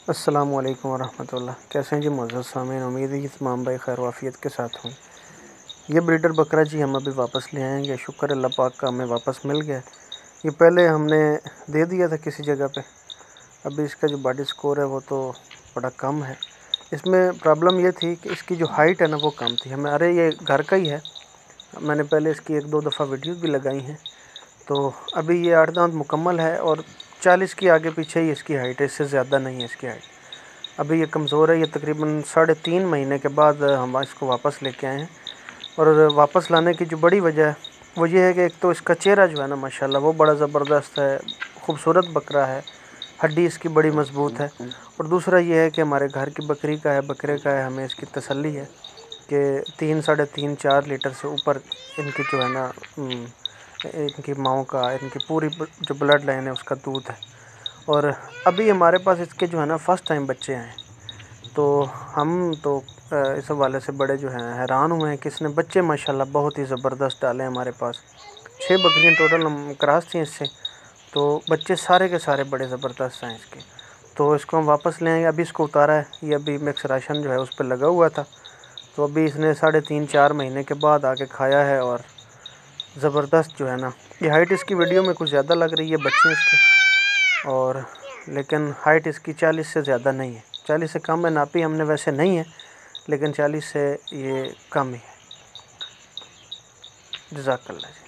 अस्सलामुअलैकुम वरहमतुल्लाह। कैसे हैं जी मुअज़्ज़ज़ सामीन। उम्मीद है कि तमाम भाई खैर वाफ़ियत के साथ हों। ये ब्रीडर बकरा जी हम अभी वापस ले आएंगे। शुक्र अल्लाह पाक का हमें वापस मिल गया। ये पहले हमने दे दिया था किसी जगह पे। अभी इसका जो बॉडी स्कोर है वो तो बड़ा कम है। इसमें प्रॉब्लम ये थी कि इसकी जो हाइट है ना वो कम थी। हमें अरे ये घर का ही है, मैंने पहले इसकी 1-2 दफ़ा वीडियोज़ भी लगाई हैं। तो अभी ये 8 दांत मुकम्मल है और 40 की आगे पीछे ही इसकी हाइट है, इससे ज़्यादा नहीं है इसकी हाइट। अभी ये कमज़ोर है। ये तकरीबन 3.5 महीने के बाद हम इसको वापस लेके आए हैं। और वापस लाने की जो बड़ी वजह है वो ये है कि एक तो इसका चेहरा जो है ना माशाल्लाह वो बड़ा ज़बरदस्त है, खूबसूरत बकरा है, हड्डी इसकी बड़ी मज़बूत है। और दूसरा ये है कि हमारे घर की बकरी का है, बकरे का है, हमें इसकी तसल्ली है कि 3, 3.5-4 लीटर से ऊपर इनकी जो है ना इनकी माँओं का, इनकी पूरी जो ब्लड लाइन है उसका दूध है। और अभी हमारे पास इसके जो है ना फ़र्स्ट टाइम बच्चे आए, तो हम तो इस हवाले से बड़े जो हैं हैरान हुए हैं कि इसने बच्चे माशाल्लाह बहुत ही ज़बरदस्त डाले हमारे पास। 6 बकरियाँ टोटल हम क्रॉस थी इससे, तो बच्चे सारे के सारे बड़े ज़बरदस्त हैं इसके। तो इसको हम वापस ले आएंगे। अभी इसको उतारा है, ये अभी मिक्स राशन जो है उस पर लगा हुआ था, तो अभी इसने 3.5-4 महीने के बाद आके खाया है। और ज़बरदस्त जो है ना, ये हाइट इसकी वीडियो में कुछ ज़्यादा लग रही है बच्चे इसके, और लेकिन हाइट इसकी 40 से ज़्यादा नहीं है। 40 से कम है, नापी हमने वैसे नहीं है, लेकिन 40 से ये कम ही है। जज़ाकल्लाह जी।